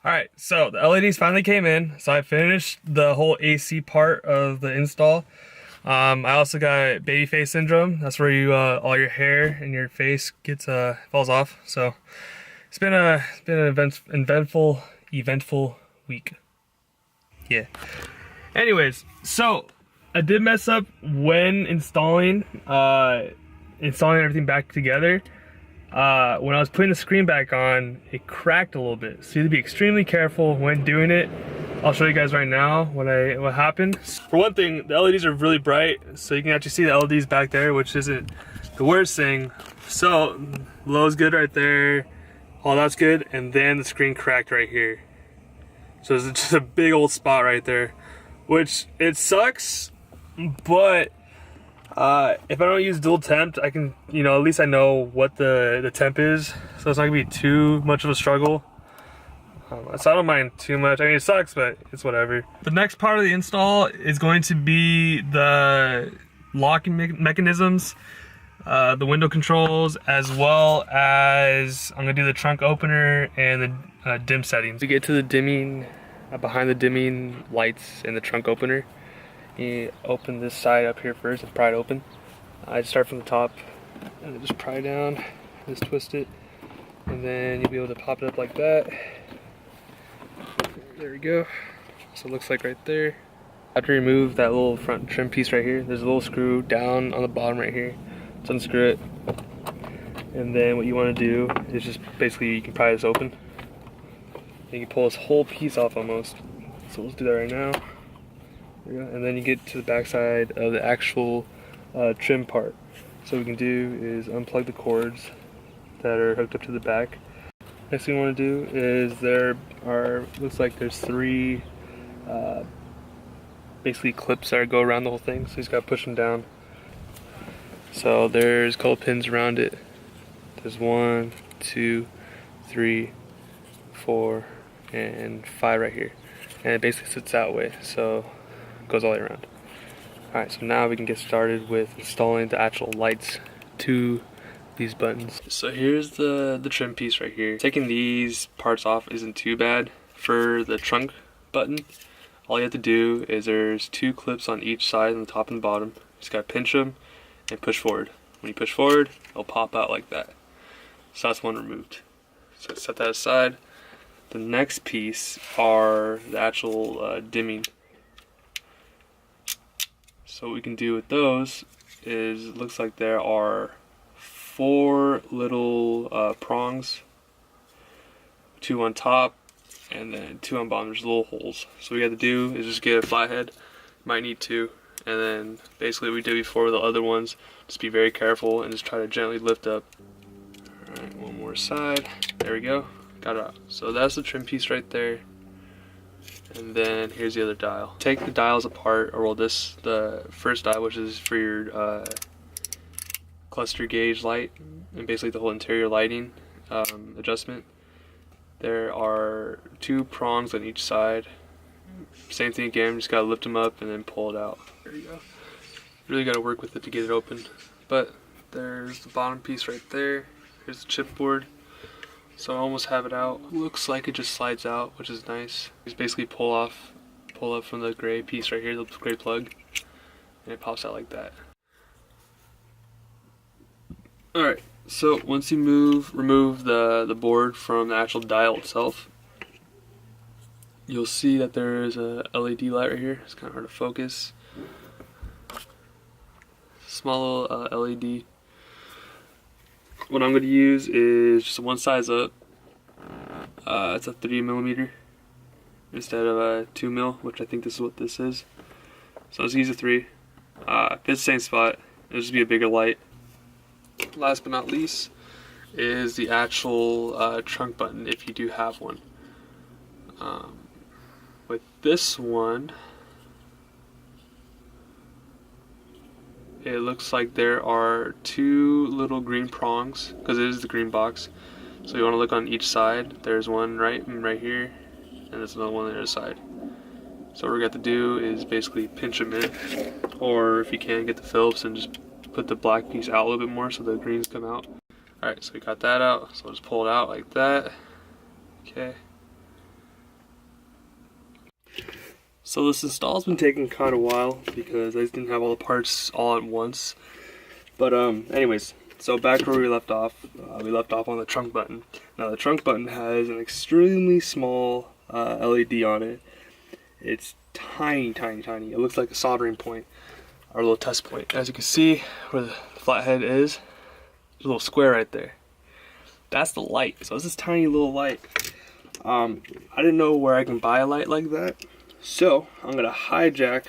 Alright, so the LEDs finally came in, so I finished the whole AC part of the install. I also got baby face syndrome. That's where you all your hair and your face gets falls off. So it's been an eventful week. Yeah. Anyways, so I did mess up when installing everything back together. When I was putting the screen back on, it cracked a little bit. So you have to be extremely careful when doing it. I'll show you guys right now what happened. For one thing, the LEDs are really bright, so you can actually see the LEDs back there, which isn't the worst thing. So low is good right there, all that's good, and then the screen cracked right here. So it's just a big old spot right there, which it sucks, but if I don't use dual temp, I can, at least I know what the temp is, so it's not gonna be too much of a struggle. So I don't mind too much. I mean, it sucks, but it's whatever. The next part of the install is going to be the locking mechanisms, the window controls, as well as I'm gonna do the trunk opener and the dim settings. To get to the dimming, behind the dimming lights in the trunk opener, you open this side up here first and pry it open. I start from the top and just pry down, just twist it, and then you'll be able to pop it up like that. There we go. So it looks like right there. After you remove that little front trim piece right here, there's a little screw down on the bottom right here. Just unscrew it. And then what you want to do is just basically, you can pry this open. And you can pull this whole piece off almost. So let's do that right now. There we go. And then you get to the back side of the actual trim part. So what we can do is unplug the cords that are hooked up to the back. Next thing we want to do is looks like there's three basically clips that go around the whole thing, so you just got to push them down. So there's a couple pins around it. There's 1, 2, 3, 4, and 5 right here. And it basically sits that way, so it goes all the way around. Alright, so now we can get started with installing the actual lights to these buttons. So here's the trim piece right here. Taking these parts off isn't too bad. For the trunk button, all you have to do is there's 2 clips on each side, on the top and the bottom. Just gotta pinch them and push forward. When you push forward, it'll pop out like that. So that's one removed. So set that aside. The next piece are the actual dimming. So what we can do with those is, it looks like there are 4 little prongs, 2 on top and then 2 on bottom. There's little holes. So what we got to do is just get a flathead, might need 2, and then basically what we did before with the other ones, just be very careful and just try to gently lift up. Alright, one more side, there we go, got it out. So that's the trim piece right there, and then here's the other dial. Take the dials apart, or well, the first dial, which is for your cluster gauge light and basically the whole interior lighting adjustment. There are 2 prongs on each side. Same thing again, just gotta lift them up and then pull it out. There you go. Really gotta work with it to get it open. But there's the bottom piece right there. Here's the chipboard. So I almost have it out. Looks like it just slides out, which is nice. Just basically pull up from the gray piece right here, the gray plug, and it pops out like that. Alright, so once you remove the board from the actual dial itself, you'll see that there is a LED light right here. It's kind of hard to focus. Small little LED. What I'm going to use is just one size up. It's a 3mm instead of a 2mm, which I think this is what this is. So let's use a 3. Fits the same spot. It'll just be a bigger light. Last but not least is the actual trunk button, if you do have one. With this one, it looks like there are 2 little green prongs, because it is the green box. So you want to look on each side. There's one right here, and there's another one on the other side. So what we got to do is basically pinch them in, or if you can, get the Phillips and just put the black piece out a little bit more so the greens come out. Alright, so we got that out, so we'll just pull it out like that. Okay. So this install's been taking kind of a while because I just didn't have all the parts all at once. But anyways, so back where we left off on the trunk button. Now the trunk button has an extremely small LED on it. It's tiny, tiny, tiny. It looks like a soldering point, or a little test point. As you can see where the flathead is, there's a little square right there. That's the light. So it's this tiny little light. I didn't know where I can buy a light like that. So I'm gonna hijack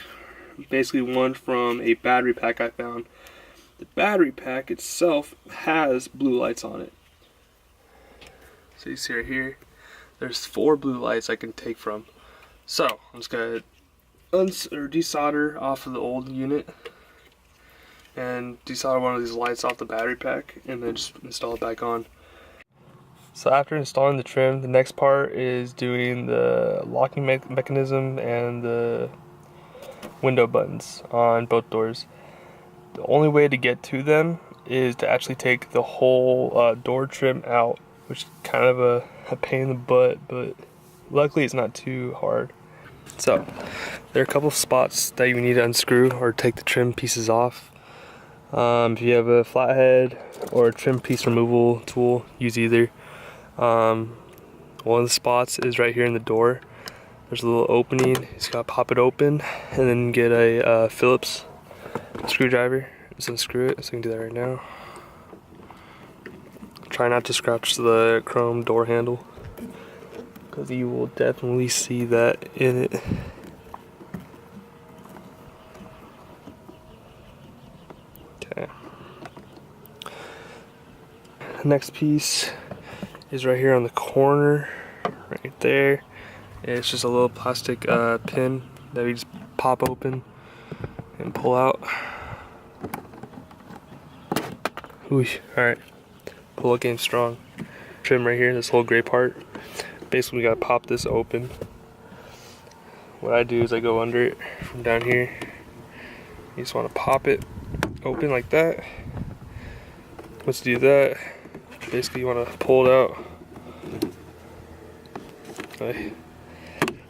basically one from a battery pack I found. The battery pack itself has blue lights on it. So you see right here, there's 4 blue lights I can take from. So I'm just gonna desolder off of the old unit and desolder one of these lights off the battery pack and then just install it back on. So after installing the trim, the next part is doing the locking mechanism and the window buttons on both doors. The only way to get to them is to actually take the whole door trim out, which is kind of a pain in the butt, but luckily it's not too hard. So there are a couple of spots that you need to unscrew or take the trim pieces off. If you have a flathead or a trim piece removal tool, use either. One of the spots is right here in the door. There's a little opening. You just gotta pop it open and then get a Phillips screwdriver. Just unscrew it. So we can do that right now. Try not to scratch the chrome door handle, because you will definitely see that in it. Okay. Next piece is right here on the corner, right there. It's just a little plastic pin that we just pop open and pull out. Oosh, alright. Pull it getting strong. Trim right here, this whole gray part. Basically we gotta pop this open. What I do is I go under it from down here. You just wanna pop it open like that. Once you do that, basically you wanna pull it out. Okay.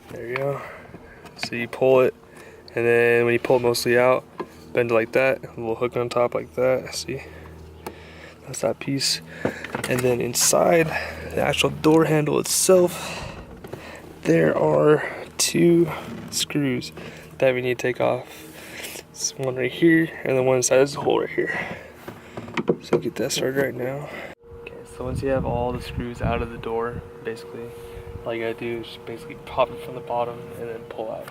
There you go. So you pull it, and then when you pull it mostly out, bend it like that, a little hook on top like that, see? That's that piece. And then inside the actual door handle itself, there are 2 screws that we need to take off. This one right here, and then one inside this hole right here. So get that started right now. Okay, so once you have all the screws out of the door, basically, all you gotta do is just basically pop it from the bottom and then pull out.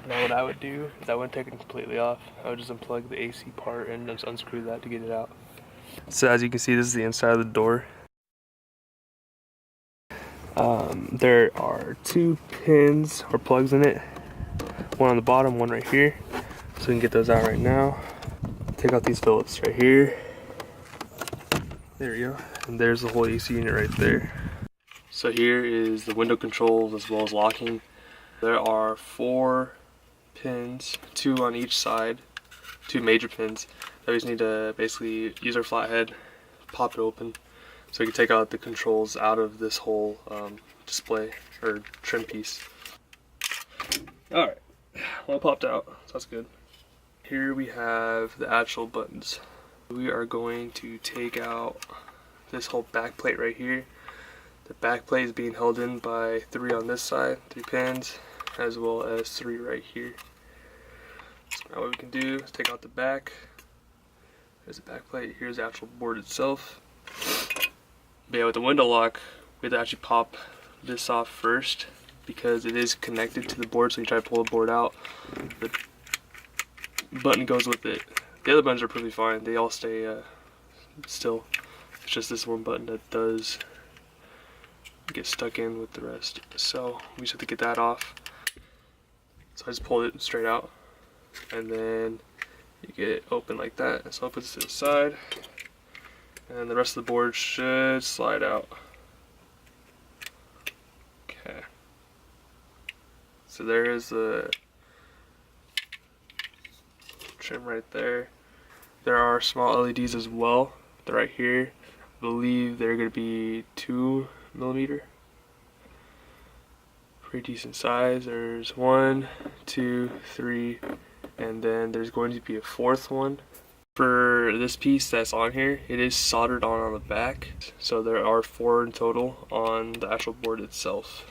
Now what I would do is I wouldn't take it completely off. I would just unplug the AC part and just unscrew that to get it out. So as you can see, this is the inside of the door. There are 2 pins or plugs in it. One on the bottom, one right here. So we can get those out right now. Take out these Phillips right here. There we go. And there's the whole AC unit right there. So here is the window controls as well as locking. There are 4 pins, 2 on each side, 2 major pins that we just need to basically use our flathead, pop it open, so we can take out the controls out of this whole display or trim piece. Alright, well, it popped out, so that's good. Here we have the actual buttons. We are going to take out this whole back plate right here. The back plate is being held in by 3 on this side, 3 pins, as well as 3 right here. So now what we can do is take out the back. There's the back plate, here's the actual board itself. But yeah, with the window lock, we have to actually pop this off first because it is connected to the board, so you try to pull the board out, the button goes with it. The other buttons are perfectly fine, they all stay still. It's just this one button that does get stuck in with the rest. So we just have to get that off. So I just pulled it straight out, and then you get it open like that. So I'll put this to the side, and the rest of the board should slide out. Okay. So there is the trim right there. There are small LEDs as well. They're right here. I believe they're going to be 2mm. pretty decent size. There's 1, 2, 3, and then there's going to be a 4th one. For this piece that's on here, it is soldered on the back, so there are 4 in total on the actual board itself.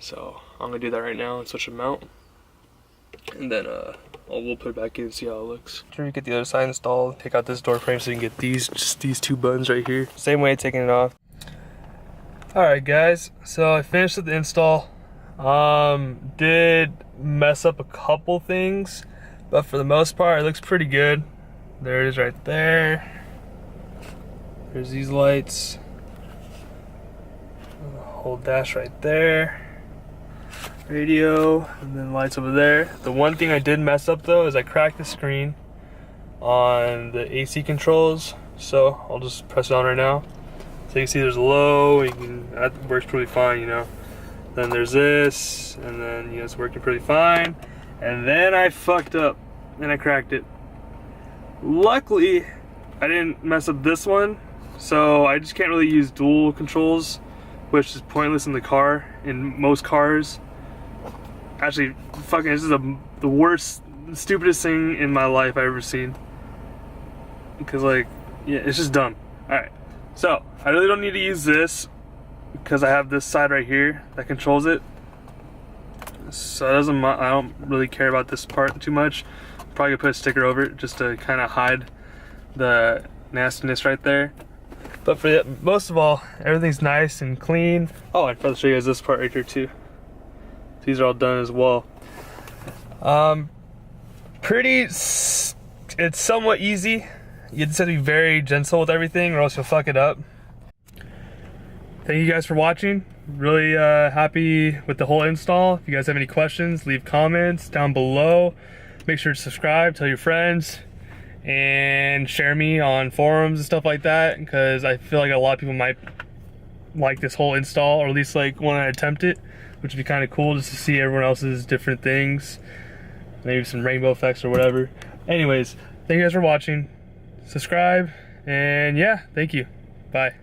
So I'm gonna do that right now and switch them out, and then we'll put it back in and see how it looks. After you get the other side installed, take out this door frame so you can get just these 2 buttons right here. Same way taking it off. Alright guys, so I finished with the install. Did mess up a couple things, but for the most part it looks pretty good. There it is right there. There's these lights. Whole dash right there. Radio, and then lights over there. The one thing I did mess up though is I cracked the screen on the AC controls, so I'll just press it on right now. So you can see there's low, that works pretty fine, you know. Then there's this, and then it's working pretty fine. And then I fucked up and I cracked it. Luckily, I didn't mess up this one, so I just can't really use dual controls, which is pointless in the car, in most cars. Actually, fucking, this is the worst, stupidest thing in my life I've ever seen. Because, like, yeah, it's just dumb. Alright, so, I really don't need to use this, because I have this side right here that controls it. So I don't really care about this part too much. Probably gonna put a sticker over it just to kind of hide the nastiness right there. But for most of all, everything's nice and clean. Oh, I forgot to show you guys this part right here too. These are all done as well. It's somewhat easy. You just have to be very gentle with everything or else you'll fuck it up. Thank you guys for watching. Really happy with the whole install. If you guys have any questions, leave comments down below. Make sure to subscribe, tell your friends, and share me on forums and stuff like that, because I feel like a lot of people might like this whole install, or at least like want to attempt it, which would be kind of cool just to see everyone else's different things, maybe some rainbow effects or whatever. Anyways, thank you guys for watching. Subscribe, and yeah, thank you. Bye.